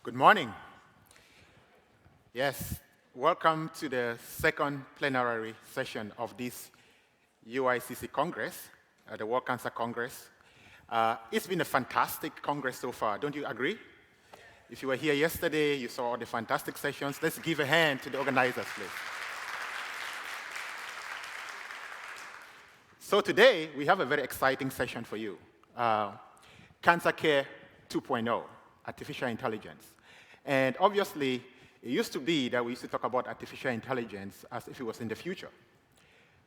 Good morning. Yes, welcome to the second plenary session of this UICC Congress, the World Cancer Congress. It's been a fantastic Congress so far, don't you agree? If you were here yesterday, you saw all the fantastic sessions. Let's give a hand to the organizers, please. So today, we have a very exciting session for you. Cancer Care 2.0, artificial intelligence. And obviously, it used to be that we used to talk about artificial intelligence as if it was in the future.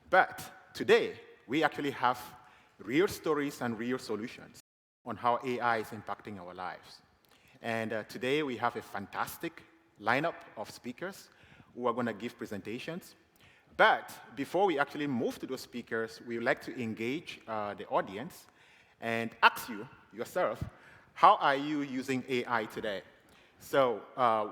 But today, we actually have real stories and real solutions on how AI is impacting our lives. And today, we have a fantastic lineup of speakers who are going to give presentations. But before we actually move to those speakers, we would like to engage the audience and ask you, yourself, how are you using AI today? So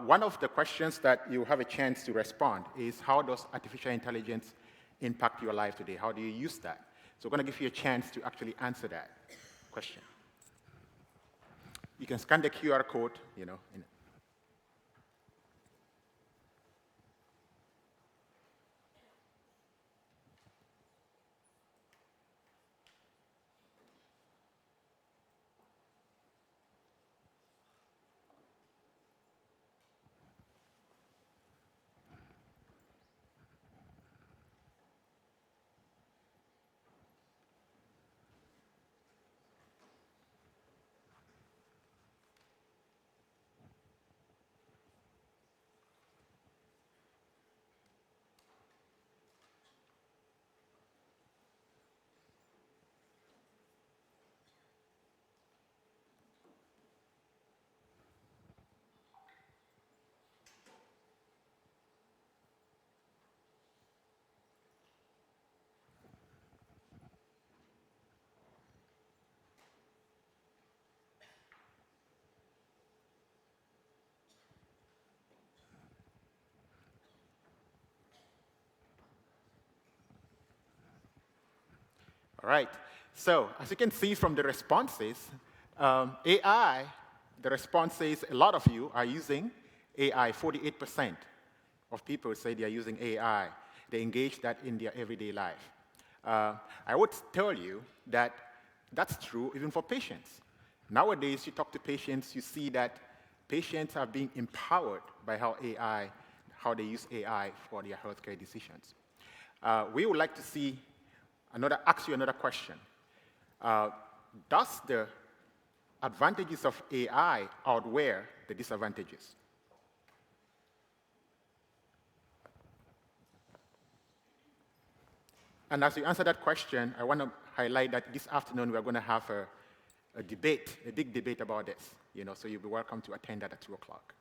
one of the questions that you have a chance to respond is, how does artificial intelligence impact your life today? How do you use that? So we're going to give you a chance to actually answer that question. You can scan the QR code, All right. So as you can see from the responses, AI, the response says a lot of you are using AI. 48% of people say they are using AI. They engage that in their everyday life. I would tell you that that's true even for patients. Nowadays, you talk to patients, you see that patients are being empowered by how they use AI for their healthcare decisions. We would like to ask you another question. Does the advantages of AI outweigh the disadvantages? And as you answer that question, I want to highlight that this afternoon we're going to have a debate, a big debate about this. So you'll be welcome to attend that at 2 o'clock.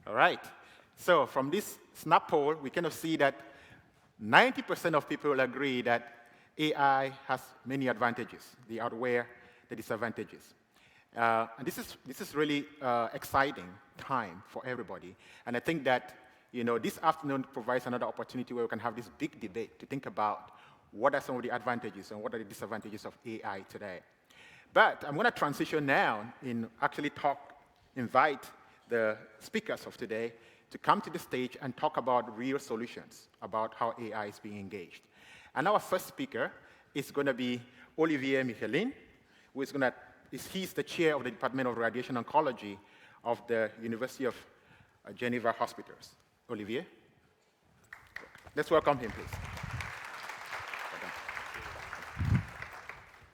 All right. So from this snap poll, we kind of see that 90% of people agree that AI has many advantages. They outweigh the disadvantages. And this is really exciting time for everybody. And I think that this afternoon provides another opportunity where we can have this big debate to think about what are some of the advantages and what are the disadvantages of AI today. But I'm going to transition now and actually invite the speakers of today to come to the stage and talk about real solutions about how AI is being engaged. And our first speaker is going to be Olivier Michelin, who he's the chair of the Department of Radiation Oncology of the University of Geneva Hospitals. Olivier? Let's welcome him, please.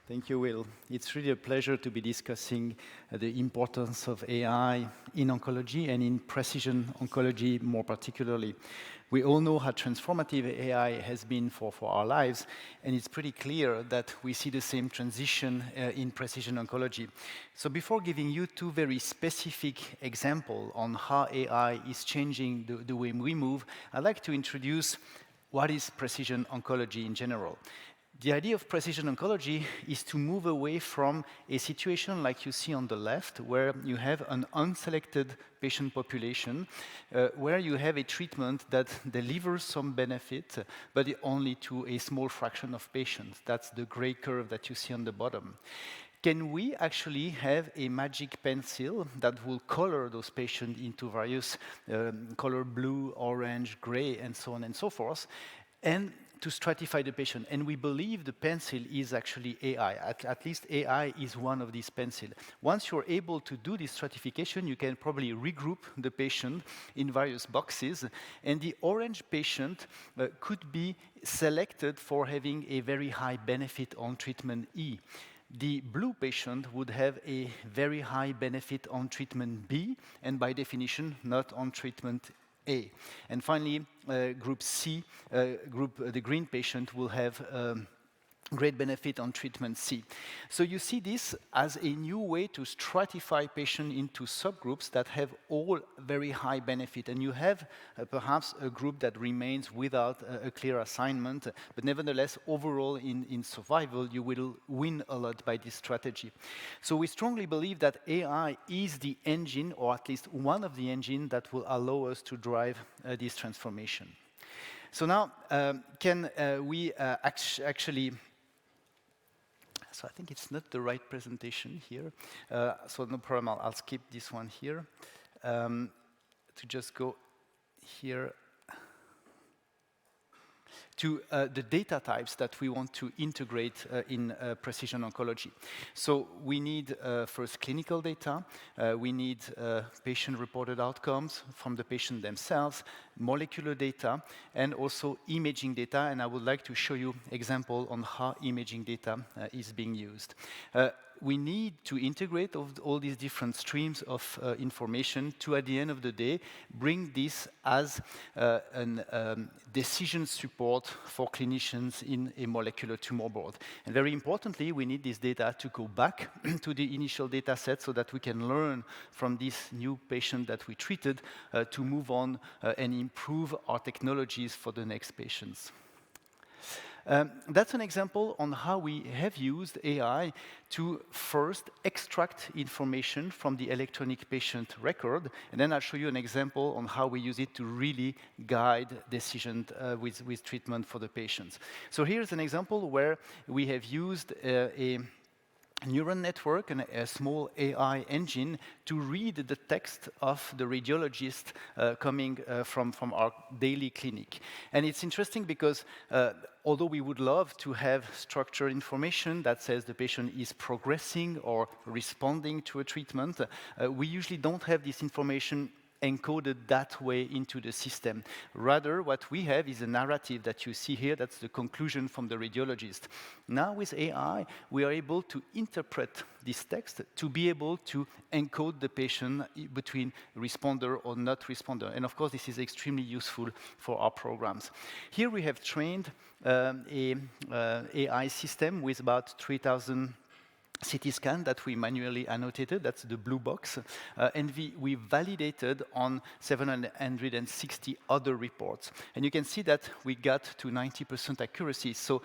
Thank you, Will. It's really a pleasure to be discussing the importance of AI in oncology and in precision oncology more particularly. We all know how transformative AI has been for our lives, and it's pretty clear that we see the same transition in precision oncology. So before giving you two very specific examples on how AI is changing the way we move, I'd like to introduce what is precision oncology in general. The idea of precision oncology is to move away from a situation like you see on the left, where you have an unselected patient population, where you have a treatment that delivers some benefit, but only to a small fraction of patients. That's the gray curve that you see on the bottom. Can we actually have a magic pencil that will color those patients into various color blue, orange, gray, and so on and so forth, and to stratify the patient? And we believe the pencil is actually AI. At least AI is one of these pencils. Once you're able to do this stratification, you can probably regroup the patient in various boxes, and the orange patient could be selected for having a very high benefit on treatment E. The blue patient would have a very high benefit on treatment B, and by definition, not on treatment A. And finally, group C, the green patient will have great benefit on treatment C. So you see this as a new way to stratify patients into subgroups that have all very high benefit. And you have perhaps a group that remains without a clear assignment, but nevertheless, overall in survival, you will win a lot by this strategy. So we strongly believe that AI is the engine, or at least one of the engines, that will allow us to drive this transformation. So now, can we actually... So I think it's not the right presentation here. So no problem, I'll skip this one here. To just go here to the data types that we want to integrate in precision oncology. So we need first clinical data, we need patient-reported outcomes from the patient themselves, molecular data, and also imaging data, and I would like to show you example on how imaging data is being used. We need to integrate all these different streams of information to, at the end of the day, bring this as a decision support for clinicians in a molecular tumor board. And very importantly, we need this data to go back to the initial data set so that we can learn from this new patient that we treated to move on and improve our technologies for the next patients. That's an example on how we have used AI to first extract information from the electronic patient record, and then I'll show you an example on how we use it to really guide decisions with treatment for the patients. So here's an example where we have used a neural network and a small AI engine to read the text of the radiologist coming from our daily clinic. And it's interesting because although we would love to have structured information that says the patient is progressing or responding to a treatment, we usually don't have this information encoded that way into the system. Rather, what we have is a narrative that you see here. That's the conclusion from the radiologist. Now with AI, we are able to interpret this text to be able to encode the patient between responder or not responder. And of course, this is extremely useful for our programs. Here we have trained an AI system with about 3,000 CT scan that we manually annotated, that's the blue box, and we validated on 760 other reports. And you can see that we got to 90% accuracy. So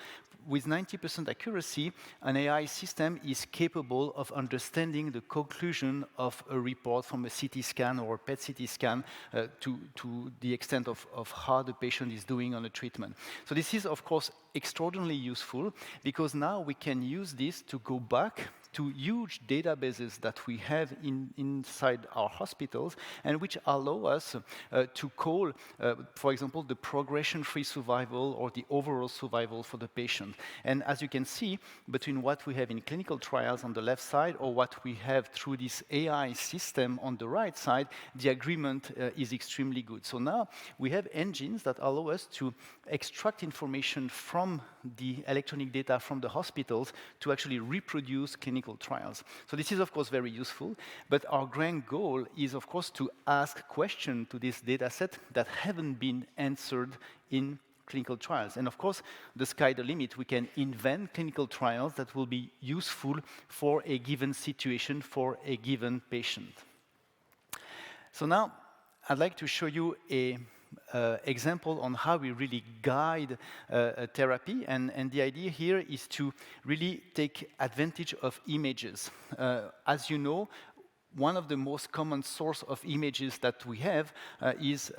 with 90% accuracy, an AI system is capable of understanding the conclusion of a report from a CT scan or a PET-CT scan to the extent of how the patient is doing on a treatment. So this is, of course, extraordinarily useful because now we can use this to go back to huge databases that we have inside our hospitals, and which allow us to call, for example, the progression-free survival or the overall survival for the patient. And as you can see, between what we have in clinical trials on the left side or what we have through this AI system on the right side, the agreement is extremely good. So now we have engines that allow us to extract information from the electronic data from the hospitals to actually reproduce clinical trials. So this is, of course, very useful, but our grand goal is, of course, to ask questions to this data set that haven't been answered in clinical trials. And of course, the sky the limit. We can invent clinical trials that will be useful for a given situation, for a given patient. So now, I'd like to show you a example on how we really guide therapy, and the idea here is to really take advantage of images. As you know, one of the most common source of images that we have is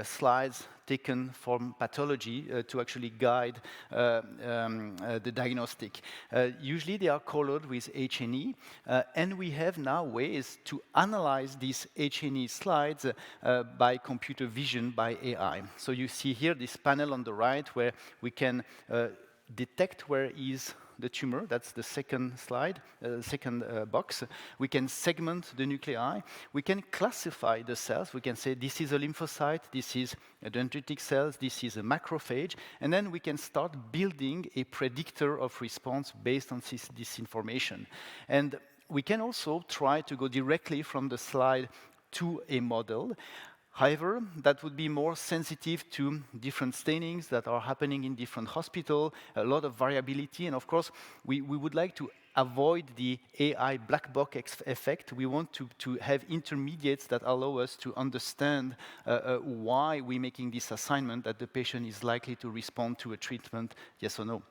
slides taken from pathology to actually guide the diagnostic. Usually they are colored with H&E, and we have now ways to analyze these H&E slides by computer vision, by AI. So you see here this panel on the right where we can detect where is the tumor. That's the second slide, second box. We can segment the nuclei. We can classify the cells. We can say this is a lymphocyte, this is a dendritic cells, this is a macrophage, and then we can start building a predictor of response based on this information. And we can also try to go directly from the slide to a model. However, that would be more sensitive to different stainings that are happening in different hospitals, a lot of variability, and of course, we would like to avoid the AI black box effect. We want to have intermediates that allow us to understand why we're making this assignment that the patient is likely to respond to a treatment, yes or no.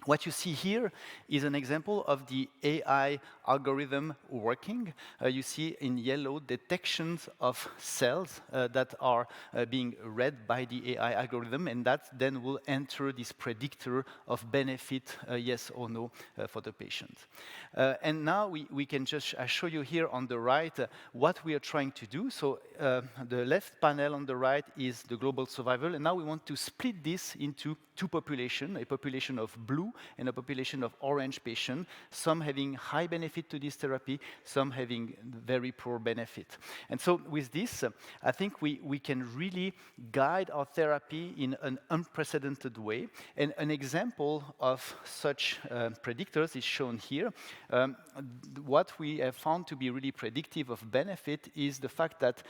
What you see here is an example of the AI algorithm working. You see in yellow detections of cells that are being read by the AI algorithm, and that then will enter this predictor of benefit, yes or no, for the patient. And now we can just show you here on the right what we are trying to do. So the left panel on the right is the global survival, and now we want to split this into two populations, a population of blue and a population of orange patients, some having high benefit to this therapy, some having very poor benefit. And so with this, I think we can really guide our therapy in an unprecedented way. And an example of such predictors is shown here. What we have found to be really predictive of benefit is the fact that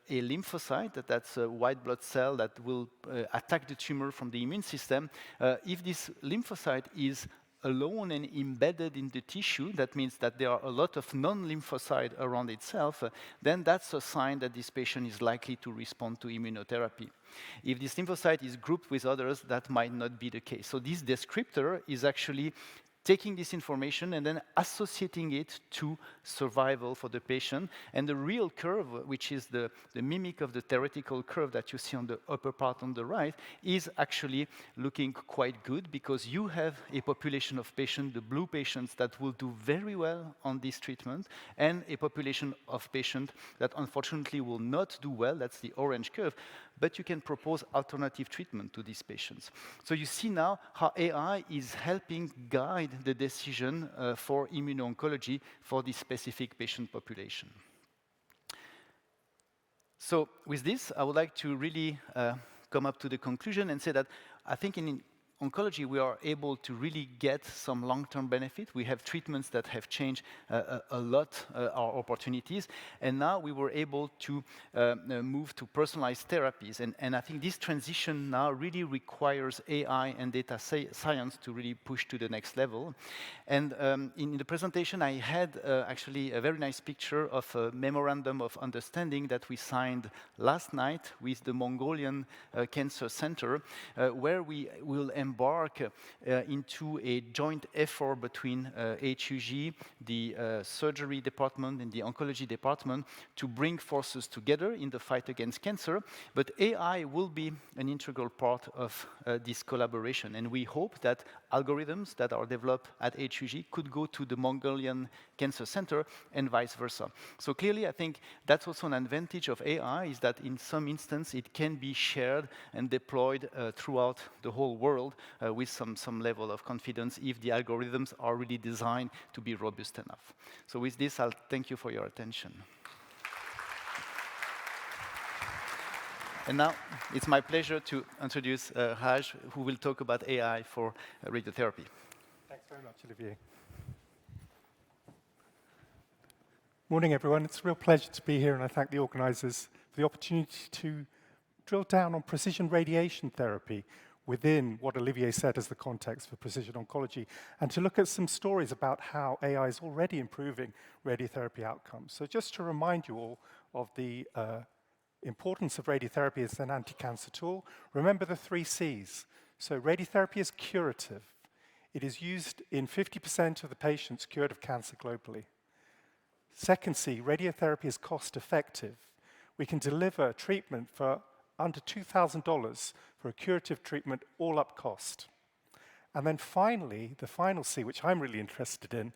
a lymphocyte, that's a white blood cell that will attack the tumor from the immune system, if this lymphocyte is alone and embedded in the tissue, that means that there are a lot of non-lymphocytes around itself, then that's a sign that this patient is likely to respond to immunotherapy. If this lymphocyte is grouped with others, that might not be the case. So this descriptor is actually taking this information and then associating it to survival for the patient. And the real curve, which is the mimic of the theoretical curve that you see on the upper part on the right, is actually looking quite good because you have a population of patients, the blue patients, that will do very well on this treatment, and a population of patients that unfortunately will not do well, that's the orange curve, but you can propose alternative treatment to these patients. So you see now how AI is helping guide the decision for immuno-oncology for this specific patient population. So with this, I would like to really come up to the conclusion and say that I think in oncology, we are able to really get some long-term benefit. We have treatments that have changed a lot our opportunities, and now we were able to move to personalized therapies. And I think this transition now really requires AI and data science to really push to the next level. And in the presentation, I had actually a very nice picture of a memorandum of understanding that we signed last night with the Mongolian Cancer Center, where we will embark into a joint effort between HUG, the surgery department and the oncology department to bring forces together in the fight against cancer. But AI will be an integral part of this collaboration. And we hope that algorithms that are developed at HUG could go to the Mongolian Cancer Center and vice versa. So clearly, I think that's also an advantage of AI, is that in some instance it can be shared and deployed throughout the whole world with some level of confidence if the algorithms are really designed to be robust enough. So with this, I'll thank you for your attention. And now it's my pleasure to introduce Raj, who will talk about AI for radiotherapy. Thanks very much, Olivier. Morning, everyone. It's a real pleasure to be here, and I thank the organizers for the opportunity to drill down on precision radiation therapy within what Olivier said as the context for precision oncology, and to look at some stories about how AI is already improving radiotherapy outcomes. So just to remind you all of the importance of radiotherapy as an anti-cancer tool, remember the 3 C's. So radiotherapy is curative. It is used in 50% of the patients cured of cancer globally. Second C, radiotherapy is cost-effective. We can deliver treatment for under $2,000 for a curative treatment, all up cost. And then finally, the final C, which I'm really interested in,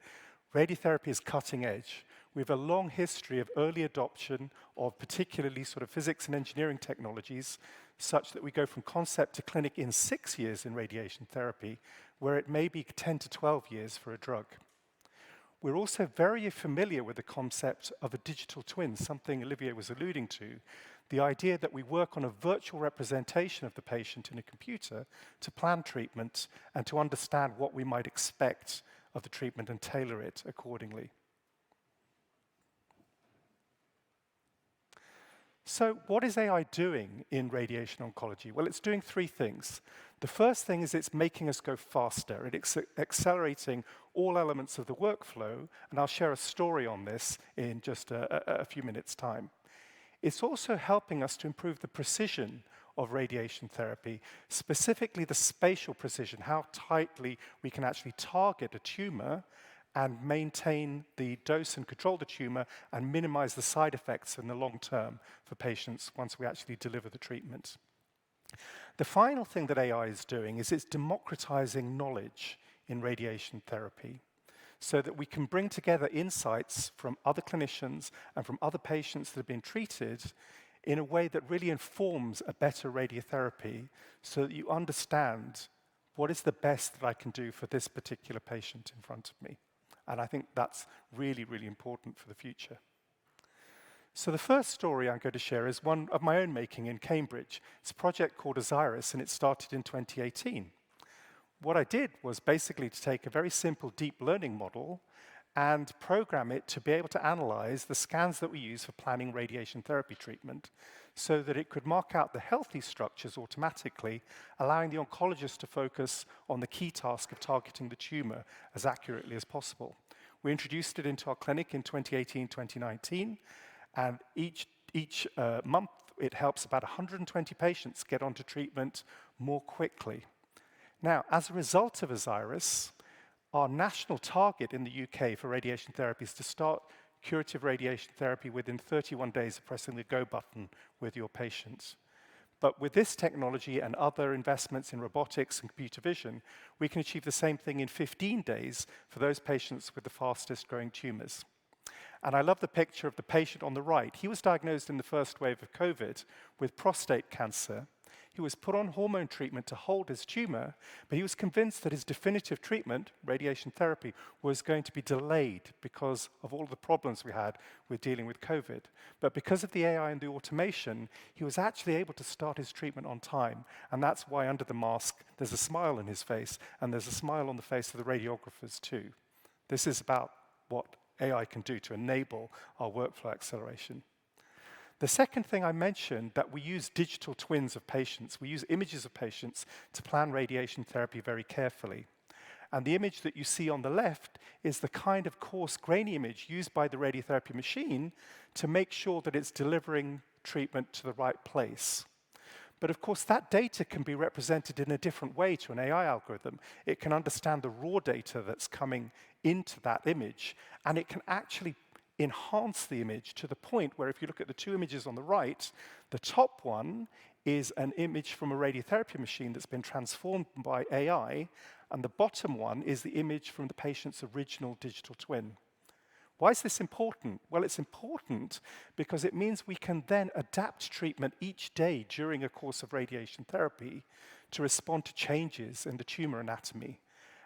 radiotherapy is cutting edge. We have a long history of early adoption of particularly sort of physics and engineering technologies, such that we go from concept to clinic in 6 years in radiation therapy, where it may be 10 to 12 years for a drug. We're also very familiar with the concept of a digital twin, something Olivier was alluding to, the idea that we work on a virtual representation of the patient in a computer to plan treatment and to understand what we might expect of the treatment and tailor it accordingly. So what is AI doing in radiation oncology? Well, it's doing 3 things. The first thing is it's making us go faster. It's accelerating all elements of the workflow, and I'll share a story on this in just a few minutes' time. It's also helping us to improve the precision of radiation therapy, specifically the spatial precision, how tightly we can actually target a tumor and maintain the dose and control the tumor and minimize the side effects in the long term for patients once we actually deliver the treatment. The final thing that AI is doing is it's democratizing knowledge in radiation therapy so that we can bring together insights from other clinicians and from other patients that have been treated in a way that really informs a better radiotherapy so that you understand what is the best that I can do for this particular patient in front of me. And I think that's really, really important for the future. So the first story I'm going to share is one of my own making in Cambridge. It's a project called Osiris, and it started in 2018. What I did was basically to take a very simple deep learning model and program it to be able to analyze the scans that we use for planning radiation therapy treatment so that it could mark out the healthy structures automatically, allowing the oncologist to focus on the key task of targeting the tumor as accurately as possible. We introduced it into our clinic in 2018, 2019, and each month it helps about 120 patients get onto treatment more quickly. Now, as a result of Osiris, our national target in the UK for radiation therapy is to start curative radiation therapy within 31 days of pressing the go button with your patients. But with this technology and other investments in robotics and computer vision, we can achieve the same thing in 15 days for those patients with the fastest growing tumors. And I love the picture of the patient on the right. He was diagnosed in the first wave of COVID with prostate cancer. He was put on hormone treatment to hold his tumor, but he was convinced that his definitive treatment, radiation therapy, was going to be delayed because of all the problems we had with dealing with COVID. But because of the AI and the automation, he was actually able to start his treatment on time. And that's why under the mask, there's a smile on his face, and there's a smile on the face of the radiographers too. This is about what AI can do to enable our workflow acceleration. The second thing I mentioned, that we use digital twins of patients. We use images of patients to plan radiation therapy very carefully. And the image that you see on the left is the kind of coarse, grainy image used by the radiotherapy machine to make sure that it's delivering treatment to the right place. But of course, that data can be represented in a different way to an AI algorithm. It can understand the raw data that's coming into that image, and it can actually enhance the image to the point where if you look at the two images on the right, the top one is an image from a radiotherapy machine that's been transformed by AI, and the bottom one is the image from the patient's original digital twin. Why is this important? Well, it's important because it means we can then adapt treatment each day during a course of radiation therapy to respond to changes in the tumor anatomy.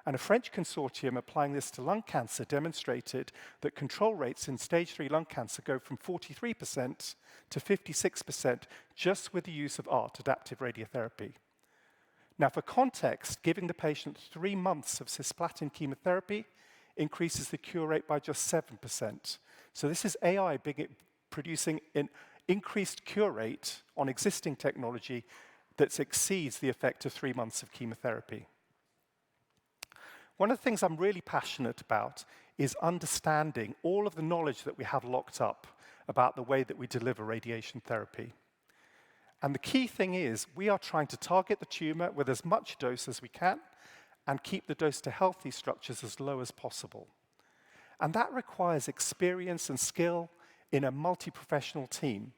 And a French consortium applying this to lung cancer demonstrated that control rates in stage 3 lung cancer go from 43% to 56% just with the use of ART, adaptive radiotherapy. Now, for context, giving the patient 3 months of cisplatin chemotherapy increases the cure rate by just 7%. So this is AI producing an increased cure rate on existing technology that exceeds the effect of 3 months of chemotherapy. One of the things I'm really passionate about is understanding all of the knowledge that we have locked up about the way that we deliver radiation therapy. And the key thing is we are trying to target the tumor with as much dose as we can and keep the dose to healthy structures as low as possible. And that requires experience and skill in a multi-professional team.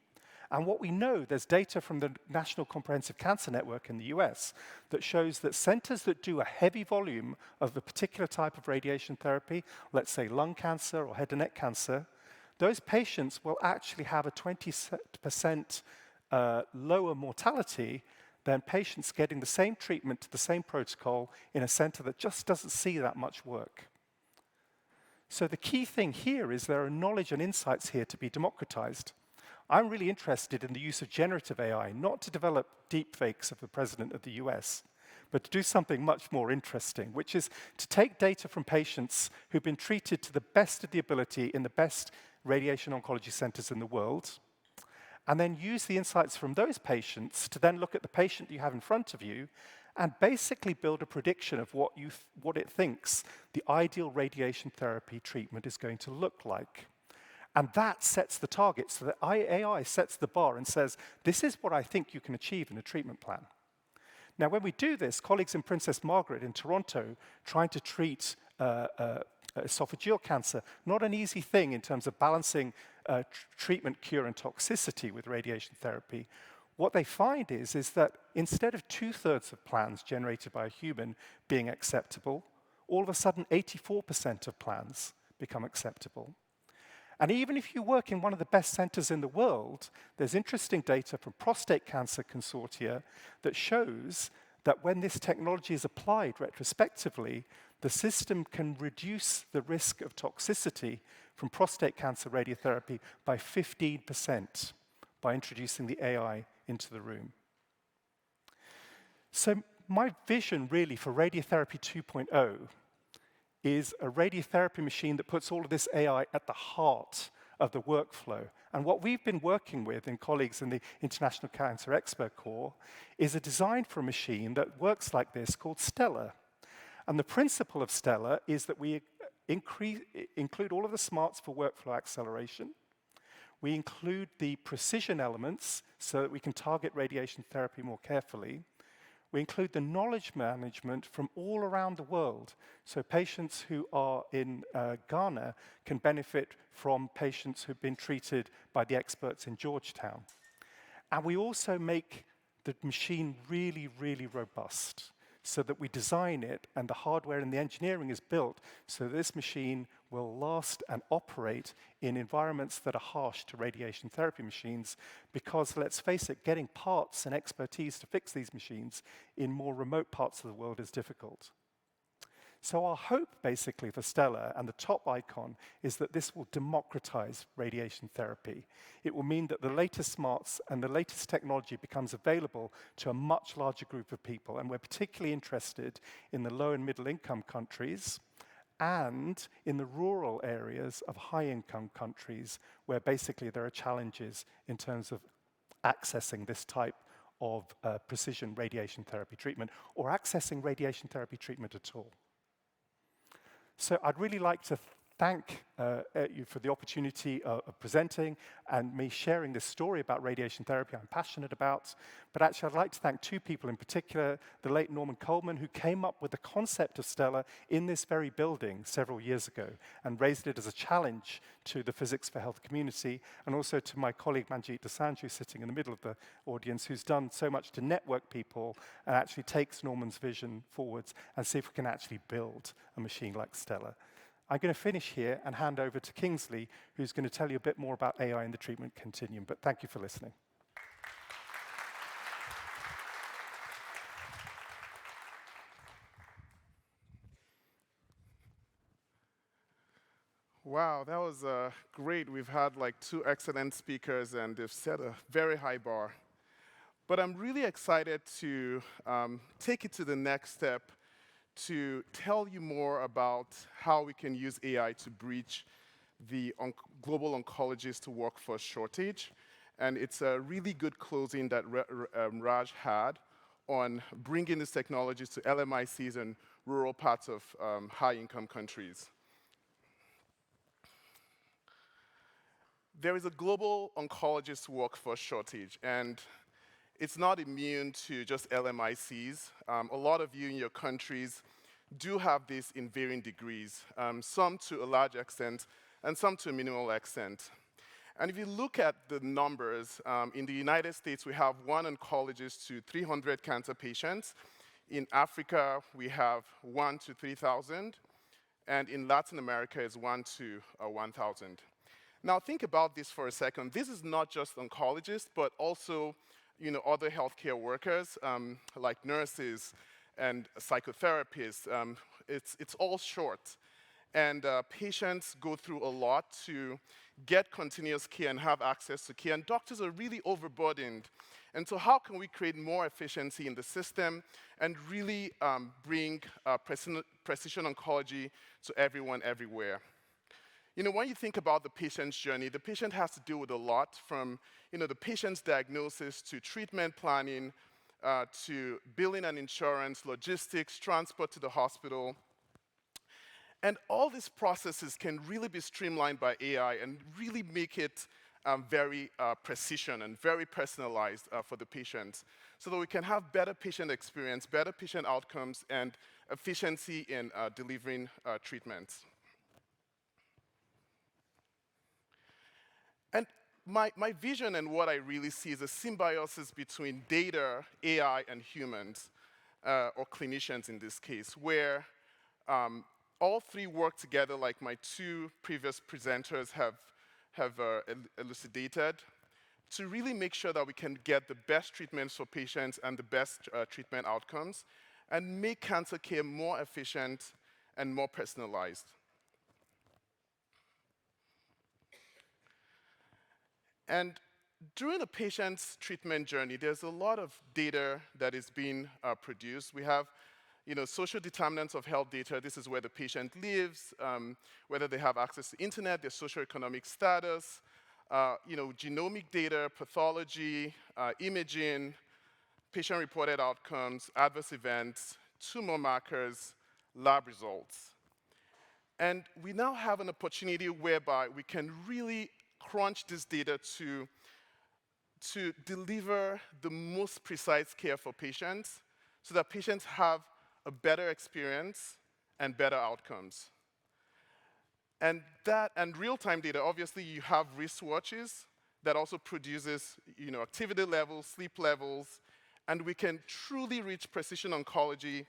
And what we know, there's data from the National Comprehensive Cancer Network in the US that shows that centers that do a heavy volume of a particular type of radiation therapy, let's say lung cancer or head and neck cancer, those patients will actually have a 20% lower mortality than patients getting the same treatment to the same protocol in a center that just doesn't see that much work. So the key thing here is there are knowledge and insights here to be democratized. I'm really interested in the use of generative AI, not to develop deepfakes of the president of the US, but to do something much more interesting, which is to take data from patients who've been treated to the best of the ability in the best radiation oncology centers in the world, and then use the insights from those patients to then look at the patient you have in front of you and basically build a prediction of what it thinks the ideal radiation therapy treatment is going to look like. And that sets the target, so that AI sets the bar and says, this is what I think you can achieve in a treatment plan. Now, when we do this, colleagues in Princess Margaret in Toronto trying to treat esophageal cancer, not an easy thing in terms of balancing treatment, cure, and toxicity with radiation therapy. What they find is that instead of 2/3 of plans generated by a human being acceptable, all of a sudden 84% of plans become acceptable. And even if you work in one of the best centers in the world, there's interesting data from prostate cancer consortia that shows that when this technology is applied retrospectively, the system can reduce the risk of toxicity from prostate cancer radiotherapy by 15% by introducing the AI into the room. So my vision really for Radiotherapy 2.0 is a radiotherapy machine that puts all of this AI at the heart of the workflow. And what we've been working with in colleagues in the International Cancer Expert Corps is a design for a machine that works like this called Stellar. And the principle of Stellar is that we include all of the smarts for workflow acceleration. We include the precision elements so that we can target radiation therapy more carefully. We include the knowledge management from all around the world. So patients who are in Ghana can benefit from patients who've been treated by the experts in Georgetown. And we also make the machine really, really robust so that we design it and the hardware and the engineering is built so this machine will last and operate in environments that are harsh to radiation therapy machines because, let's face it, getting parts and expertise to fix these machines in more remote parts of the world is difficult. So our hope, basically, for Stellar and the top icon is that this will democratize radiation therapy. It will mean that the latest smarts and the latest technology becomes available to a much larger group of people. And we're particularly interested in the low and middle income countries and in the rural areas of high-income countries where basically there are challenges in terms of accessing this type of precision radiation therapy treatment or accessing radiation therapy treatment at all. So I'd really like to thank you for the opportunity of presenting and me sharing this story about radiation therapy I'm passionate about. But actually, I'd like to thank two people in particular, the late Norman Coleman, who came up with the concept of Stellar in this very building several years ago and raised it as a challenge to the Physics for Health community, and also to my colleague Manjit Dosanjh, who's sitting in the middle of the audience, who's done so much to network people and actually takes Norman's vision forwards and see if we can actually build a machine like Stellar. I'm going to finish here and hand over to Kingsley, who's going to tell you a bit more about AI in the treatment continuum. But thank you for listening. Wow, that was great. We've had like two excellent speakers, and they've set a very high bar. But I'm really excited to take it to the next step to tell you more about how we can use AI to bridge the global oncologist to workforce shortage. And it's a really good closing that Raj had on bringing these technologies to LMICs and rural parts of high-income countries. There is a global oncologist workforce shortage, and it's not immune to just LMICs. A lot of you in your countries do have this in varying degrees, some to a large extent and some to a minimal extent. And if you look at the numbers, in the United States, we have 1 oncologist to 300 cancer patients. In Africa, we have 1 to 3,000. And in Latin America, it's 1 to 1,000. Now, think about this for a second. This is not just oncologists, but also other healthcare workers, like nurses and psychotherapists. It's all short. And patients go through a lot to get continuous care and have access to care. And doctors are really overburdened. And so how can we create more efficiency in the system and really bring precision oncology to everyone, everywhere? When you think about the patient's journey, the patient has to deal with a lot, from the patient's diagnosis to treatment planning, to billing and insurance, logistics, transport to the hospital. And all these processes can really be streamlined by AI and really make it very precision and very personalized for the patient, so that we can have better patient experience, better patient outcomes, and efficiency in delivering treatments. And my vision and what I really see is a symbiosis between data, AI, and humans, or clinicians in this case, where all three work together, like my two previous presenters have elucidated, to really make sure that we can get the best treatments for patients and the best treatment outcomes, and make cancer care more efficient and more personalized. And during a patient's treatment journey, there's a lot of data that is being produced. We have social determinants of health data. This is where the patient lives, whether they have access to internet, their socioeconomic status, genomic data, pathology, imaging, patient-reported outcomes, adverse events, tumor markers, lab results. And we now have an opportunity whereby we can really crunch this data to deliver the most precise care for patients, so that patients have a better experience and better outcomes. And real-time data, obviously you have wristwatches that also produces activity levels, sleep levels, and we can truly reach precision oncology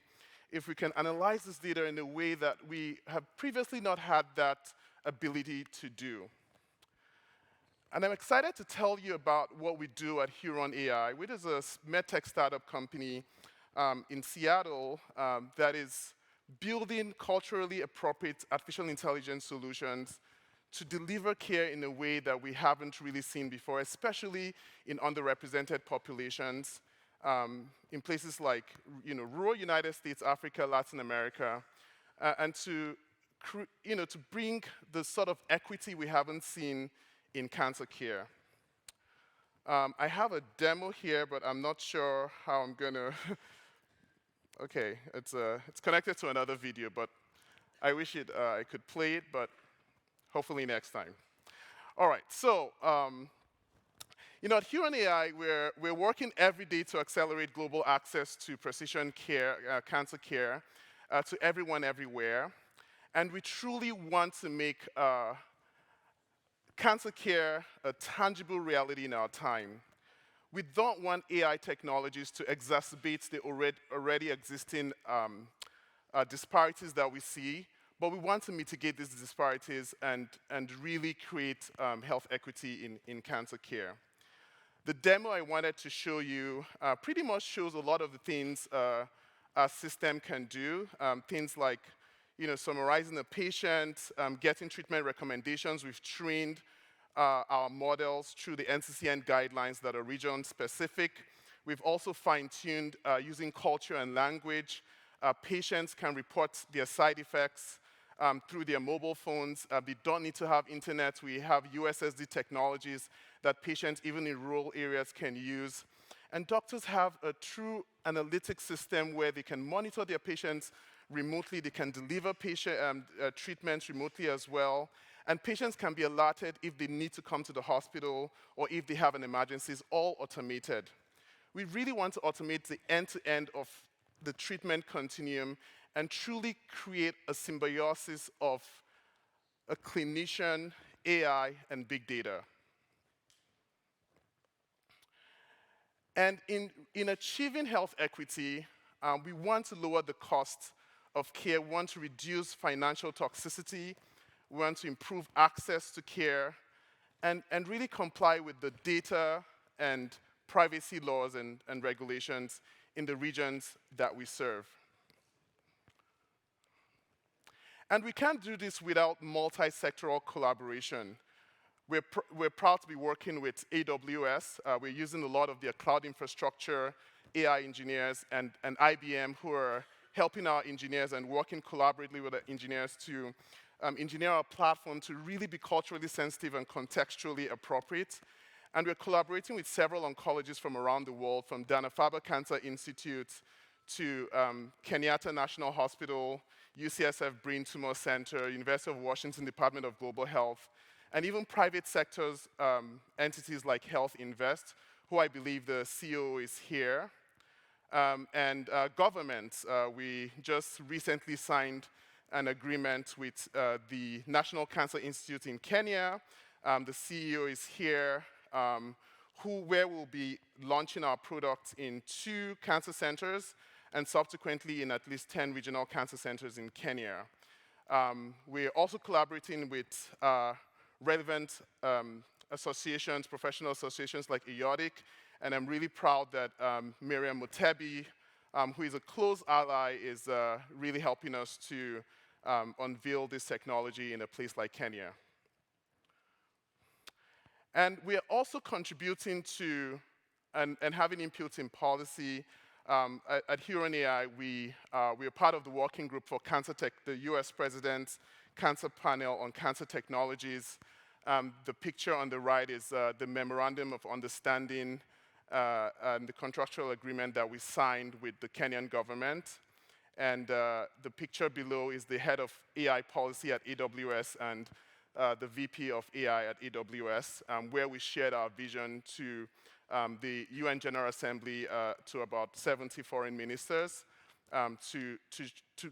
if we can analyze this data in a way that we have previously not had that ability to do. And I'm excited to tell you about what we do at Huron AI, which is a medtech startup company in Seattle that is building culturally appropriate artificial intelligence solutions to deliver care in a way that we haven't really seen before, especially in underrepresented populations, in places like rural United States, Africa, Latin America, and to bring the sort of equity we haven't seen in cancer care. I have a demo here, but I'm not sure how I'm gonna. Okay, it's connected to another video, but I wish I could play it, but hopefully next time. All right, so at Huron AI, we're working every day to accelerate global access to precision care, cancer care, to everyone everywhere. And we truly want to make cancer care a tangible reality in our time. We don't want AI technologies to exacerbate the already existing disparities that we see, but we want to mitigate these disparities and really create health equity in cancer care. The demo I wanted to show you pretty much shows a lot of the things our system can do, things like summarizing the patient, getting treatment recommendations. We've trained our models through the NCCN guidelines that are region-specific. We've also fine-tuned using culture and language. Patients can report their side effects through their mobile phones. They don't need to have internet. We have USSD technologies that patients, even in rural areas, can use. And doctors have a true analytic system where they can monitor their patients remotely. They can deliver treatments remotely as well. And patients can be alerted if they need to come to the hospital or if they have an emergency. It's all automated. We really want to automate the end-to-end of the treatment continuum and truly create a symbiosis of a clinician, AI, and big data. And in achieving health equity, we want to lower the cost of care. We want to reduce financial toxicity. We want to improve access to care and really comply with the data and privacy laws and regulations in the regions that we serve. And we can't do this without multi-sectoral collaboration. We're proud to be working with AWS. We're using a lot of their cloud infrastructure, AI engineers, and IBM, who are helping our engineers and working collaboratively with the engineers to engineer our platform to really be culturally sensitive and contextually appropriate. And we're collaborating with several oncologists from around the world, from Dana-Farber Cancer Institute to Kenyatta National Hospital, UCSF Brain Tumor Center, University of Washington Department of Global Health, and even private sectors, entities like Health Invest, who I believe the CEO is here, and governments. We just recently signed an agreement with the National Cancer Institute in Kenya. The CEO is here, where we'll be launching our product in 2 cancer centers and subsequently in at least 10 regional cancer centers in Kenya. We're also collaborating with relevant associations, professional associations like EODIC, and I'm really proud that Miriam Mutebi, who is a close ally, is really helping us to unveil this technology in a place like Kenya. And we are also contributing to and having input in policy. At Huron AI, we are part of the working group for cancer tech, the US President's Cancer Panel on Cancer Technologies. The picture on the right is the Memorandum of Understanding and the contractual agreement that we signed with the Kenyan government. And the picture below is the head of AI policy at AWS and the VP of AI at AWS, where we shared our vision to the UN General Assembly, to about 70 foreign ministers, to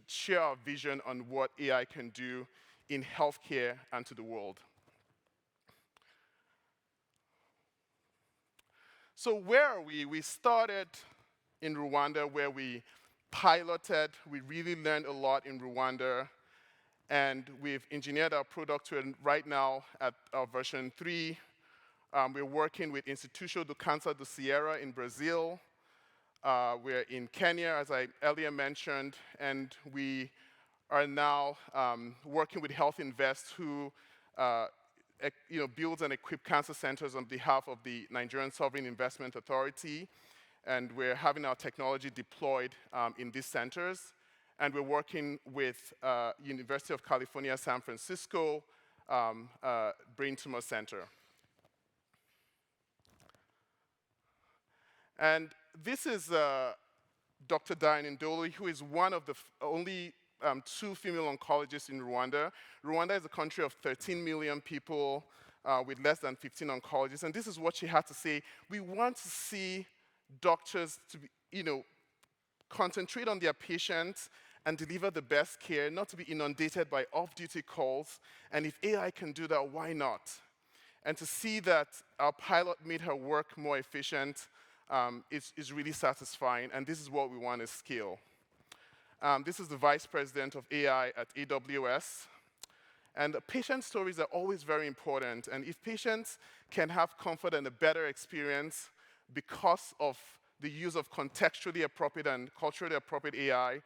share our vision on what AI can do in healthcare and to the world. So where are we? We started in Rwanda, where we piloted. We really learned a lot in Rwanda. And we've engineered our product to right now at our version 3. We're working with Instituto do Câncer do Sierra in Brazil. We're in Kenya, as I earlier mentioned, and we are now working with Health Invest, who builds and equips cancer centers on behalf of the Nigerian Sovereign Investment Authority. And we're having our technology deployed in these centers. And we're working with University of California, San Francisco, Brain Tumor Center. And this is Dr. Diane Ndoli, who is one of the only two female oncologists in Rwanda. Rwanda is a country of 13 million people with less than 15 oncologists. And this is what she had to say. We want to see doctors to be, concentrate on their patients and deliver the best care, not to be inundated by off-duty calls. And if AI can do that, why not? And to see that our pilot made her work more efficient is really satisfying, and this is what we want to scale. This is the Vice President of AI at AWS. And patient stories are always very important, and if patients can have comfort and a better experience because of the use of contextually appropriate and culturally appropriate AI,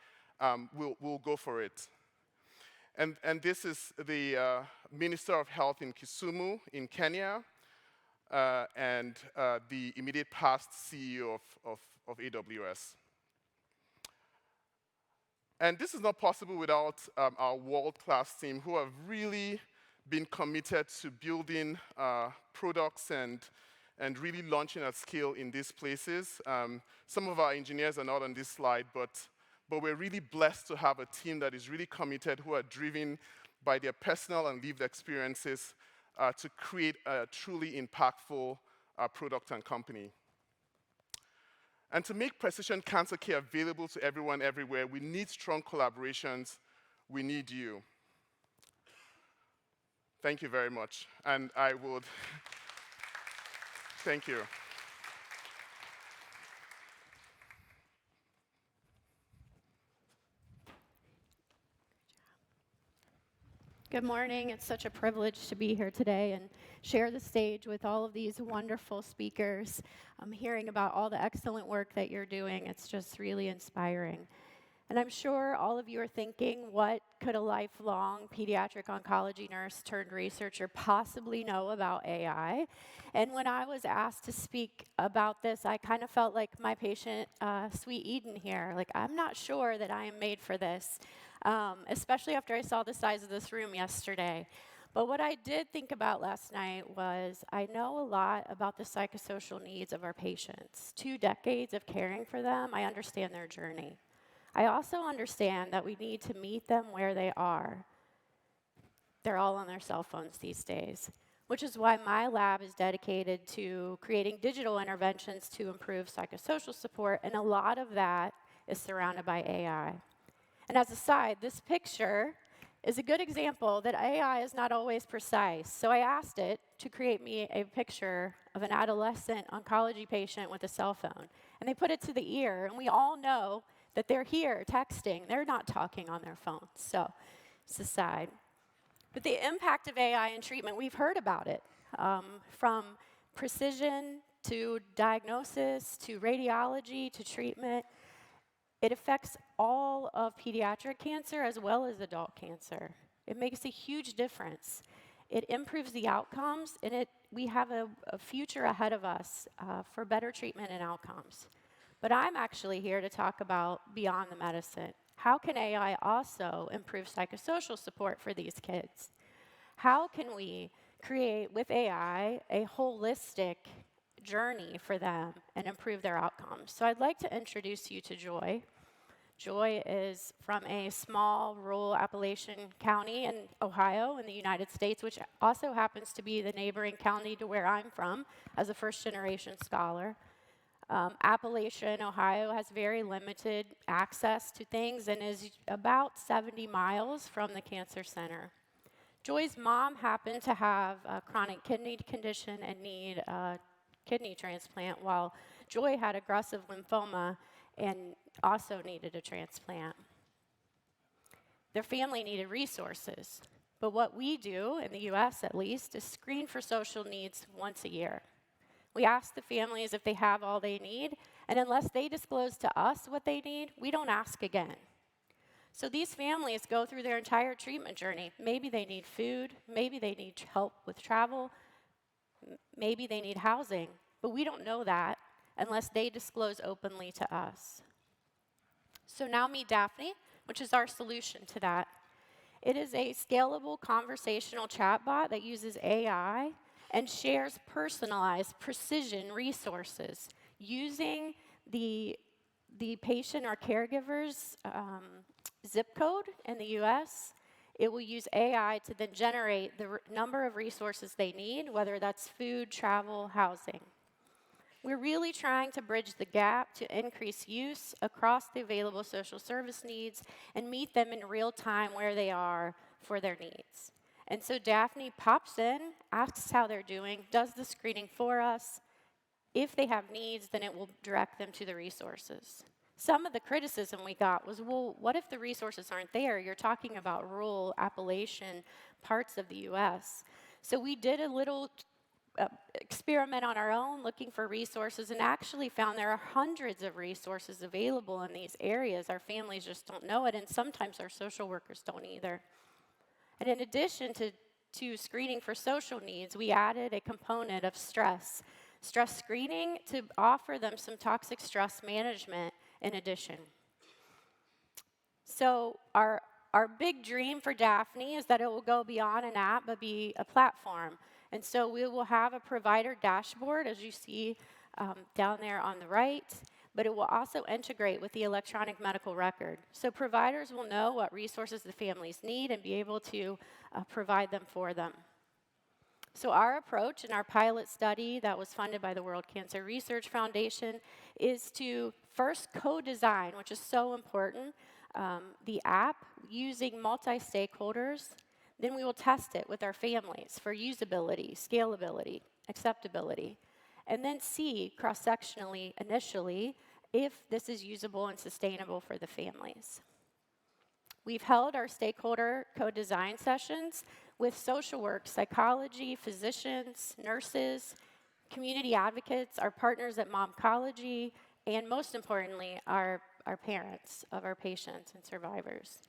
we'll go for it. And this is the Minister of Health in Kisumu in Kenya, and the immediate past CEO of AWS. And this is not possible without our world-class team who have really been committed to building products and really launching at scale in these places. Some of our engineers are not on this slide, but we're really blessed to have a team that is really committed, who are driven by their personal and lived experiences to create a truly impactful product and company. And to make precision cancer care available to everyone everywhere, we need strong collaborations. We need you. Thank you very much. And I would, thank you. Good morning. It's such a privilege to be here today and share the stage with all of these wonderful speakers. I'm hearing about all the excellent work that you're doing. It's just really inspiring. And I'm sure all of you are thinking, what could a lifelong pediatric oncology nurse turned researcher possibly know about AI? And when I was asked to speak about this, I kind of felt like my patient, Sweet Eden here. Like, I'm not sure that I am made for this. Especially after I saw the size of this room yesterday. But what I did think about last night was I know a lot about the psychosocial needs of our patients. 2 decades of caring for them, I understand their journey. I also understand that we need to meet them where they are. They're all on their cell phones these days, which is why my lab is dedicated to creating digital interventions to improve psychosocial support, and a lot of that is surrounded by AI. And as a side, this picture is a good example that AI is not always precise. So I asked it to create me a picture of an adolescent oncology patient with a cell phone. And they put it to the ear, and we all know that they're here texting. They're not talking on their phones. So it's a side. But the impact of AI in treatment, we've heard about it. From precision to diagnosis to radiology to treatment. It affects all of pediatric cancer as well as adult cancer. It makes a huge difference. It improves the outcomes, and we have a future ahead of us for better treatment and outcomes. But I'm actually here to talk about beyond the medicine. How can AI also improve psychosocial support for these kids? How can we create, with AI, a holistic journey for them and improve their outcomes? So I'd like to introduce you to Joy. Joy is from a small rural Appalachian county in Ohio in the United States, which also happens to be the neighboring county to where I'm from as a first-generation scholar. Appalachia, Ohio has very limited access to things and is about 70 miles from the cancer center. Joy's mom happened to have a chronic kidney condition and need a kidney transplant, while Joy had aggressive lymphoma and also needed a transplant. Their family needed resources, but what we do, in the US at least, is screen for social needs once a year. We ask the families if they have all they need, and unless they disclose to us what they need, we don't ask again. So these families go through their entire treatment journey. Maybe they need food, maybe they need help with travel, maybe they need housing, but we don't know that unless they disclose openly to us. So now meet Daphne, which is our solution to that. It is a scalable conversational chatbot that uses AI and shares personalized precision resources using the patient or caregiver's zip code in the US, it will use AI to then generate the number of resources they need, whether that's food, travel, housing. We're really trying to bridge the gap to increase use across the available social service needs and meet them in real time where they are for their needs. And so Daphne pops in, asks how they're doing, does the screening for us. If they have needs, then it will direct them to the resources. Some of the criticism we got was, well, what if the resources aren't there? You're talking about rural Appalachian parts of the US. So we did a little experiment on our own looking for resources and actually found there are hundreds of resources available in these areas. Our families just don't know it, and sometimes our social workers don't either. And in addition to screening for social needs, we added a component of stress screening to offer them some toxic stress management in addition. So our big dream for Daphne is that it will go beyond an app but be a platform. And so we will have a provider dashboard, as you see down there on the right, but it will also integrate with the electronic medical record. So providers will know what resources the families need and be able to provide them for them. So our approach in our pilot study that was funded by the World Cancer Research Foundation is to first co-design, which is so important, the app using multi-stakeholders. Then we will test it with our families for usability, scalability, acceptability, and then see cross-sectionally initially if this is usable and sustainable for the families. We've held our stakeholder co-design sessions with social work, psychology, physicians, nurses, community advocates, our partners at Momcology, and most importantly, our parents of our patients and survivors.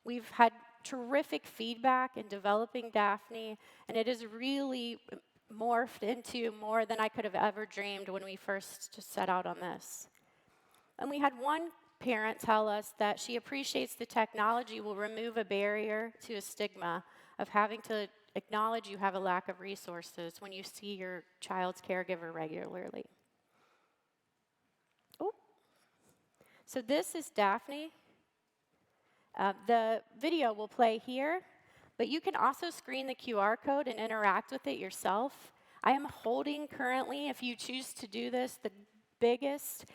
We've had terrific feedback in developing Daphne, and it has really morphed into more than I could have ever dreamed when we first set out on this. And we had one parent tell us that she appreciates the technology will remove a barrier to a stigma of having to acknowledge you have a lack of resources when you see your child's caregiver regularly. Oh, so this is Daphne. The video will play here, but you can also screen the QR code and interact with it yourself. I am holding currently, if you choose to do this, the biggest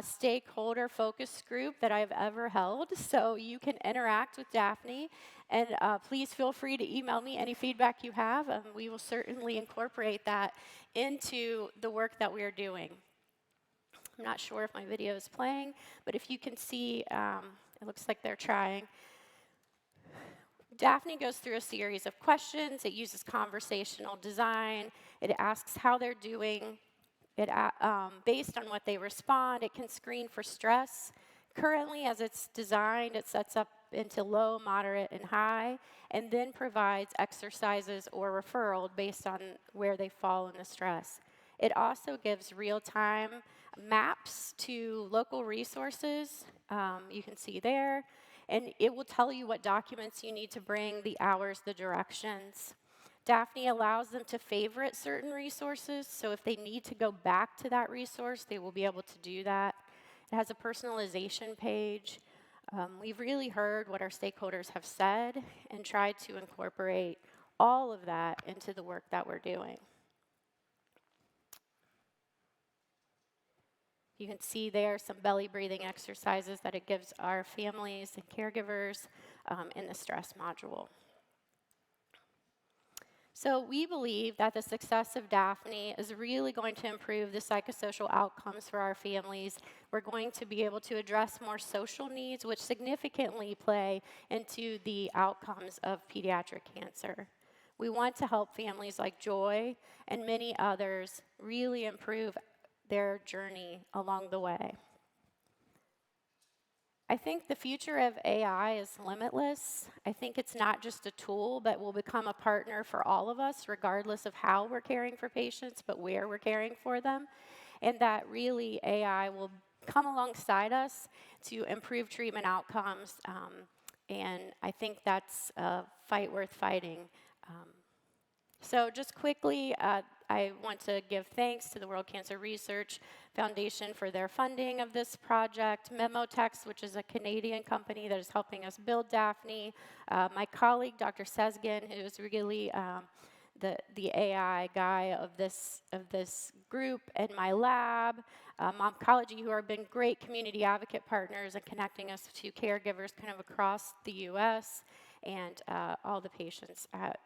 stakeholder focus group that I've ever held, so you can interact with Daphne, and please feel free to email me any feedback you have, and we will certainly incorporate that into the work that we are doing. I'm not sure if my video is playing, but if you can see, it looks like they're trying. Daphne goes through a series of questions. It uses conversational design. It asks how they're doing. Based on what they respond, it can screen for stress. Currently, as it's designed, it sets up into low, moderate, and high, and then provides exercises or referral based on where they fall in the stress. It also gives real-time maps to local resources. You can see there. And it will tell you what documents you need to bring, the hours, the directions. Daphne allows them to favorite certain resources, so if they need to go back to that resource, they will be able to do that. It has a personalization page. We've really heard what our stakeholders have said and tried to incorporate all of that into the work that we're doing. You can see there some belly breathing exercises that it gives our families and caregivers in the stress module. So we believe that the success of Daphne is really going to improve the psychosocial outcomes for our families. We're going to be able to address more social needs, which significantly play into the outcomes of pediatric cancer. We want to help families like Joy and many others really improve their journey along the way. I think the future of AI is limitless. I think it's not just a tool, but will become a partner for all of us, regardless of how we're caring for patients, but where we're caring for them. And that really AI will come alongside us to improve treatment outcomes. And I think that's a fight worth fighting. So just quickly, I want to give thanks to the World Cancer Research Foundation for their funding of this project, Memotex, which is a Canadian company that is helping us build Daphne, my colleague, Dr. Sezgin, who is really the AI guy of this group, and my lab, Oncology, who have been great community advocate partners and connecting us to caregivers kind of across the U.S., and all the patients at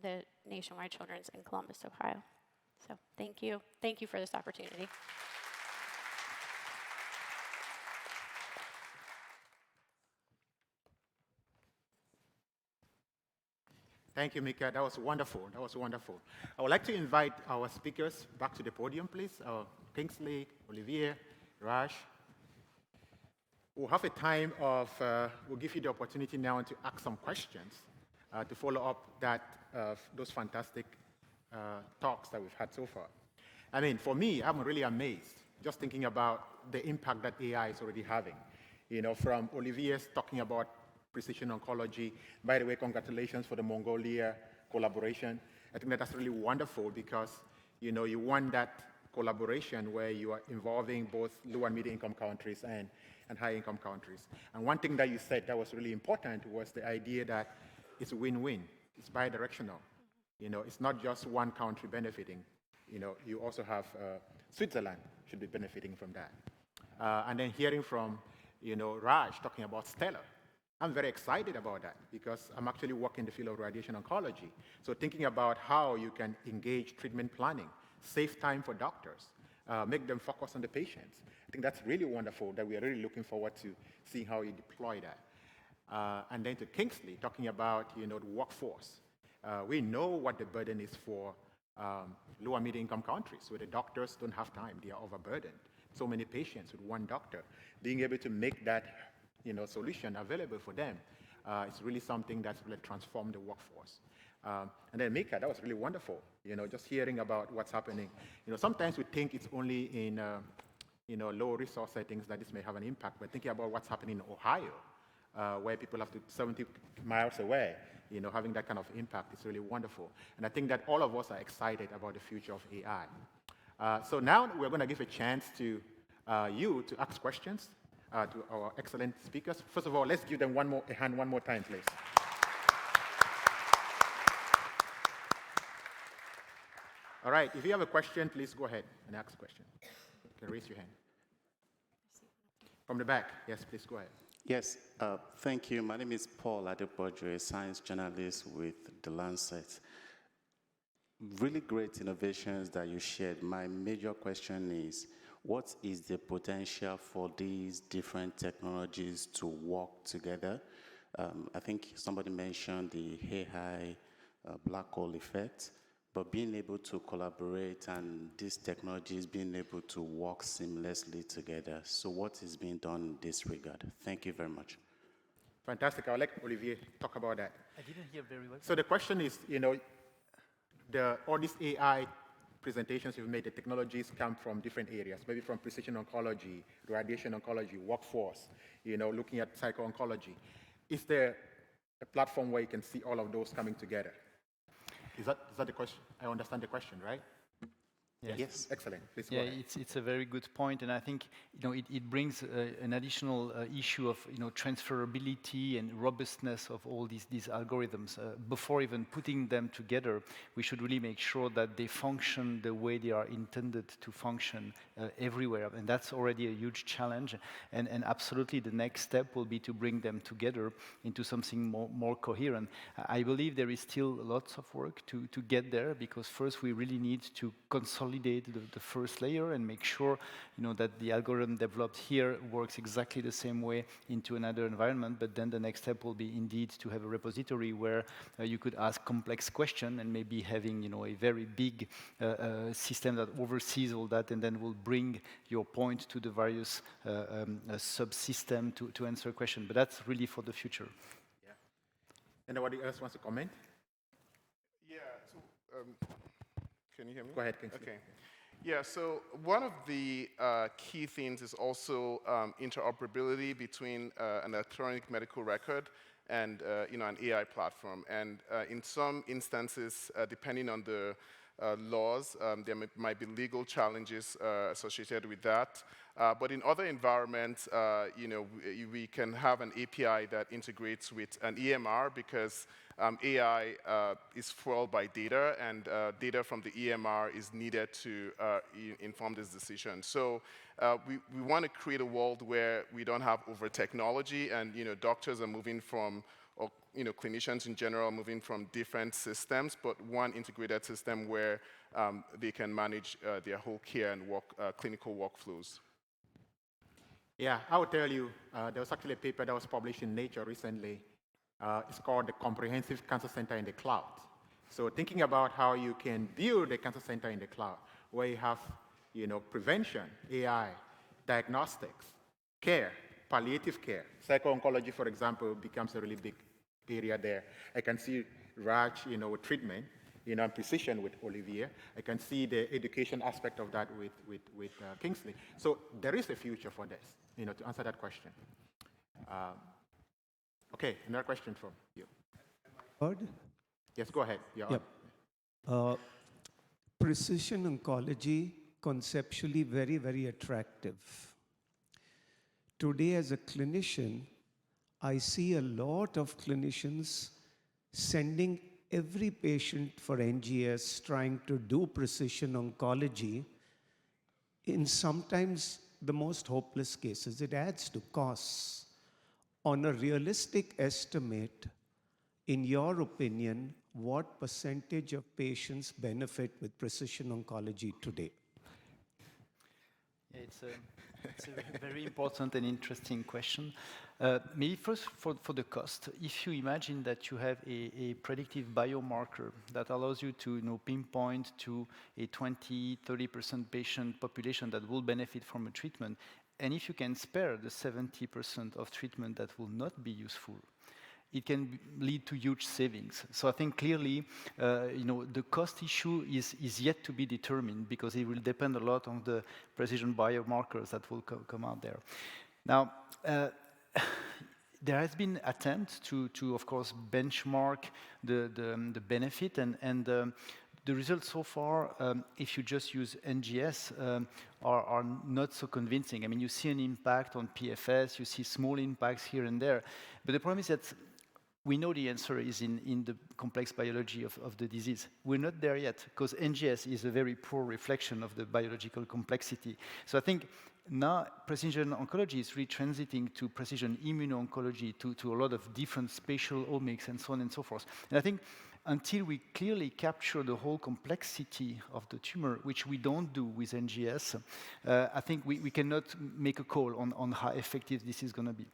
the Nationwide Children's in Columbus, Ohio. So thank you. Thank you for this opportunity. Thank you, Mika. That was wonderful. That was wonderful. I would like to invite our speakers back to the podium, please. Kingsley, Olivier, Raj. We'll have a time of, we'll give you the opportunity now to ask some questions to follow up those fantastic talks that we've had so far. I mean, for me, I'm really amazed just thinking about the impact that AI is already having. You know, from Olivier's talking about precision oncology. By the way, congratulations for the Mongolia collaboration. I think that's really wonderful because, you know, you want that collaboration where you are involving both low and middle income countries and high income countries. And one thing that you said that was really important was the idea that it's a win-win. It's bi-directional. You know, it's not just one country benefiting. You know, you also have Switzerland should be benefiting from that. And then hearing from, you know, Raj talking about Stellar. I'm very excited about that because I'm actually working in the field of radiation oncology. So thinking about how you can engage treatment planning, save time for doctors, make them focus on the patients. I think that's really wonderful that we are really looking forward to seeing how you deploy that. And then to Kingsley, talking about, you know, the workforce. We know what the burden is for low and middle income countries where the doctors don't have time, they are overburdened. So many patients with one doctor. Being able to make that, you know, solution available for them is really something that's really transformed the workforce. And then Mika, that was really wonderful. You know, just hearing about what's happening. You know, sometimes we think it's only in, you know, low resource settings that this may have an impact, but thinking about what's happening in Ohio, where people have to 70 miles away, you know, having that kind of impact is really wonderful. And I think that all of us are excited about the future of AI. So now we're going to give a chance to you to ask questions to our excellent speakers. First of all, let's give them a hand one more time, please. All right, if you have a question, please go ahead and ask a question. You can raise your hand. From the back, yes, please go ahead. Yes, thank you. My name is Paul Adepoju, a science journalist with The Lancet. Really great innovations that you shared. My major question is, what is the potential for these different technologies to work together? I think somebody mentioned the AI black hole effect, but being able to collaborate and these technologies being able to work seamlessly together. So what is being done in this regard? Thank you very much. Fantastic. I'll let Olivier talk about that. I didn't hear very well. So the question is, you know, all these AI presentations you've made, the technologies come from different areas, maybe from precision oncology, radiation oncology, workforce, you know, looking at psycho-oncology. Is there a platform where you can see all of those coming together? Is that the question? I understand the question, right? Yes. Excellent. Please go ahead. It's a very good point, and I think, you know, it brings an additional issue of, you know, transferability and robustness of all these algorithms. Before even putting them together, we should really make sure that they function the way they are intended to function everywhere, and that's already a huge challenge. And absolutely, the next step will be to bring them together into something more coherent. I believe there is still lots of work to get there, because first we really need to consolidate the first layer and make sure, you know, that the algorithm developed here works exactly the same way into another environment. But then the next step will be indeed to have a repository where you could ask complex questions, and maybe having, you know, a very big system that oversees all that, and then will bring your point to the various subsystem to answer a question. But that's really for the future. Yeah. Anybody else wants to comment? Yeah. So, can you hear me? Go ahead, Kingsley. Okay. Yeah, so one of the key things is also interoperability between an electronic medical record and you know, an AI platform. And in some instances, depending on the laws. There might be legal challenges associated with that. But in other environments, we can have an API that integrates with an EMR because AI is fueled by data, and data from the EMR is needed to inform this decision. So we want to create a world where we don't have over-technology, and doctors are moving from, or clinicians in general are moving from different systems, but one integrated system where they can manage their whole care and clinical workflows. Yeah, I would tell you, there was actually a paper that was published in Nature recently. It's called the Comprehensive Cancer Center in the Cloud. So thinking about how you can build a cancer center in the cloud, where you have prevention, AI, diagnostics, care, palliative care. Psycho-oncology, for example, becomes a really big area there. I can see Raj, with treatment, and precision with Olivier. I can see the education aspect of that with Kingsley. So there is a future for this, to answer that question. Okay, another question from you. Heard? Yes, go ahead. Yep. Precision oncology, conceptually very, very attractive. Today, as a clinician, I see a lot of clinicians sending every patient for NGS trying to do precision oncology. In sometimes the most hopeless cases, it adds to costs. On a realistic estimate, in your opinion, what percentage of patients benefit with precision oncology today? Yeah, it's a very important and interesting question. Maybe first for the cost. If you imagine that you have a predictive biomarker that allows you to pinpoint to a 20-30% patient population that will benefit from a treatment, and if you can spare the 70% of treatment that will not be useful, it can lead to huge savings. So I think clearly, the cost issue is yet to be determined because it will depend a lot on the precision biomarkers that will come out there. Now, there has been attempts to of course, benchmark the benefit, and the results so far, if you just use NGS, are not so convincing. I mean, you see an impact on PFS, you see small impacts here and there, but the problem is that we know the answer is in the complex biology of the disease. We're not there yet, because NGS is a very poor reflection of the biological complexity. So I think now precision oncology is really transiting to precision immuno-oncology, to a lot of different spatial omics and so on and so forth. And I think until we clearly capture the whole complexity of the tumor, which we don't do with NGS, I think we cannot make a call on how effective this is going to be.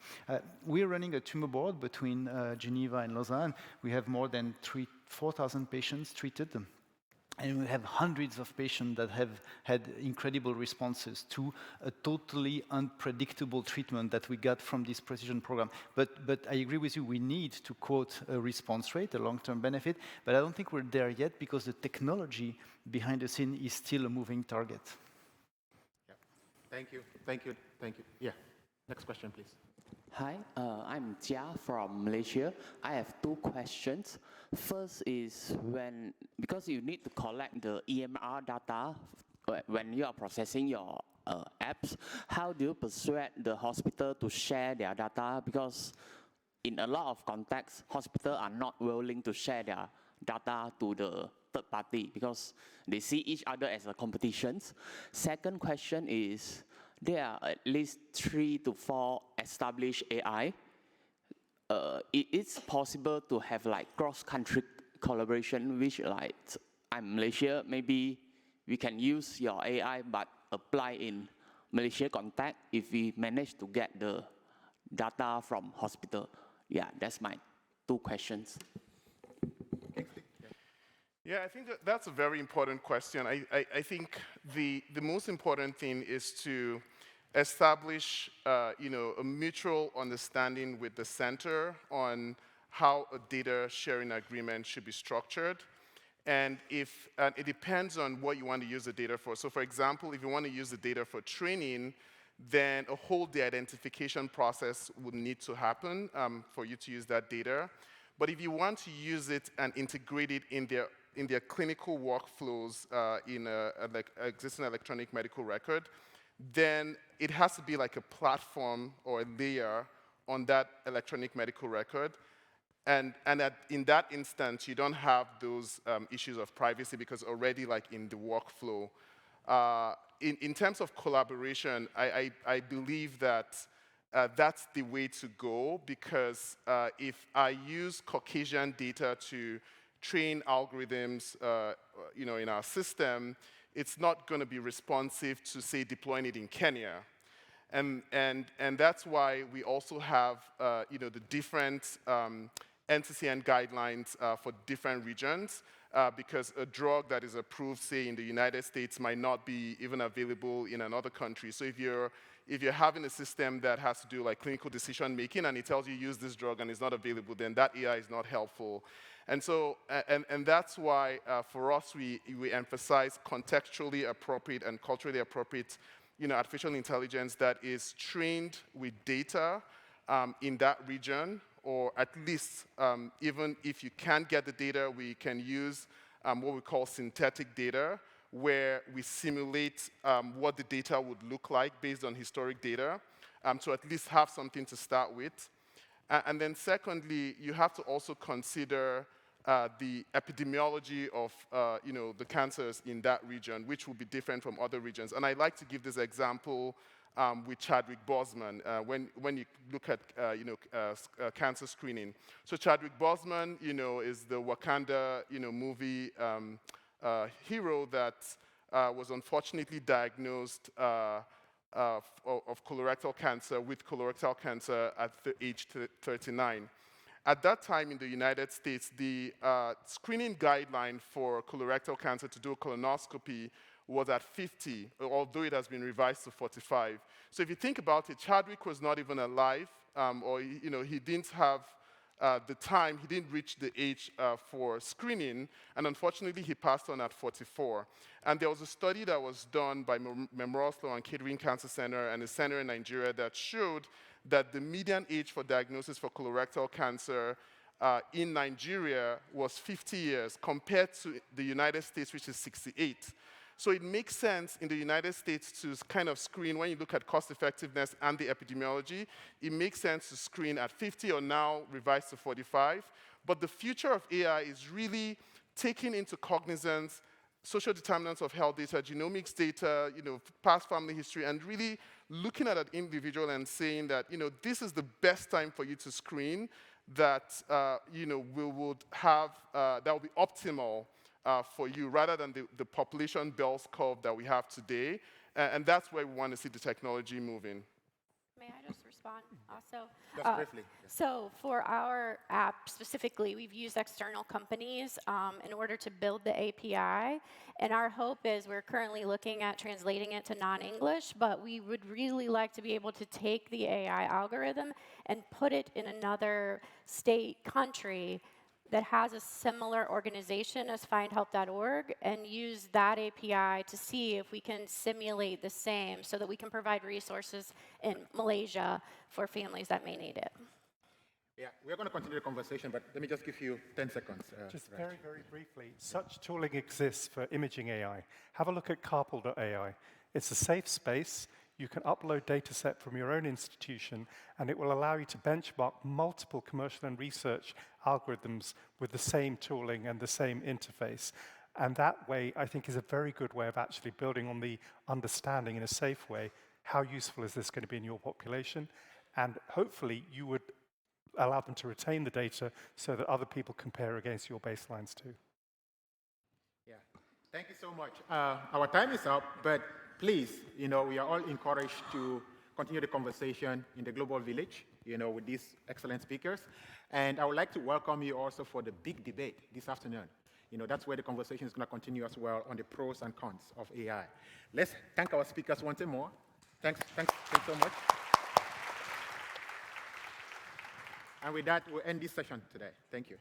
We're running a tumor board between Geneva and Lausanne. We have more than 4,000 patients treated, and we have hundreds of patients that have had incredible responses to a totally unpredictable treatment that we got from this precision program. But I agree with you, we need to quote a response rate, a long-term benefit, but I don't think we're there yet because the technology behind the scene is still a moving target. Yeah. Thank you. Yeah, next question, please. Hi, I'm Jia from Malaysia. I have two questions. First is because you need to collect the EMR data when you are processing your apps, how do you persuade the hospital to share their data? Because in a lot of contexts, hospitals are not willing to share their data to the third party because they see each other as a competition. Second question is, there are at least 3 to 4 established AI. It's possible to have like cross-country collaboration, which like I'm Malaysia, maybe we can use your AI but apply in Malaysia context if we manage to get the data from hospital. Yeah, that's my two questions. Yeah, I think that's a very important question. I think the most important thing is to establish a mutual understanding with the center on how a data sharing agreement should be structured. And it depends on what you want to use the data for. So for example, if you want to use the data for training, then a whole de-identification process would need to happen for you to use that data. But if you want to use it and integrate it in their their clinical workflows in like existing electronic medical record, then it has to be like a platform or a layer on that electronic medical record. And in that instance, you don't have those issues of privacy because already like in the workflow. In terms of collaboration, I believe that that's the way to go because if I use Caucasian data to train algorithms in our system, it's not going to be responsive to, say, deploying it in Kenya. And that's why we also have the different NCCN guidelines for different regions, because a drug that is approved, say, in the United States might not be even available in another country. So if you're having a system that has to do like clinical decision making and it tells you use this drug and it's not available, then that AI is not helpful. And so, and that's why for us we emphasize contextually appropriate and culturally appropriate, artificial intelligence that is trained with data in that region, or at least even if you can't get the data, we can use what we call synthetic data, where we simulate what the data would look like based on historic data, to at least have something to start with. And then secondly, you have to also consider the epidemiology of the cancers in that region, which will be different from other regions. And I like to give this example with Chadwick Boseman when you look at cancer screening. So Chadwick Boseman, is the Wakanda movie hero that was unfortunately diagnosed of colorectal cancer with colorectal cancer at age 39. At that time in the United States, the screening guideline for colorectal cancer to do a colonoscopy was at 50, although it has been revised to 45. So if you think about it, Chadwick was not even alive, or he didn't have the time, he didn't reach the age for screening, and unfortunately he passed on at 44. And there was a study that was done by Memorial Sloan Kettering Cancer Center and a center in Nigeria that showed that the median age for diagnosis for colorectal cancer in Nigeria was 50 years compared to the United States, which is 68. So it makes sense in the United States to kind of screen, when you look at cost effectiveness and the epidemiology, it makes sense to screen at 50 or now revised to 45. But the future of AI is really taking into cognizance social determinants of health data, genomics data, past family history, and really looking at an individual and saying that, this is the best time for you to screen that, we would have, that will be optimal for you, rather than the population Bell's curve that we have today. And that's where we want to see the technology moving. May I just respond also? Just briefly. So for our app specifically, we've used external companies in order to build the API. And our hope is we're currently looking at translating it to non-English, but we would really like to be able to take the AI algorithm and put it in another state, country, that has a similar organization as findhelp.org and use that API to see if we can simulate the same so that we can provide resources in Malaysia for families that may need it. Yeah, we're going to continue the conversation, but let me just give you 10 seconds. Just very, very briefly, such tooling exists for imaging AI. Have a look at carpal.ai. It's a safe space. You can upload data set from your own institution, and it will allow you to benchmark multiple commercial and research algorithms with the same tooling and the same interface. And that way, I think, is a very good way of actually building on the understanding in a safe way, how useful is this going to be in your population? And hopefully, you would allow them to retain the data so that other people compare against your baselines too. Yeah, thank you so much. Our time is up, but please, we are all encouraged to continue the conversation in the global village, with these excellent speakers. And I would like to welcome you also for the big debate this afternoon. That's where the conversation is going to continue as well on the pros and cons of AI. Let's thank our speakers once more. Thanks so much. And with that, we'll end this session today. Thank you.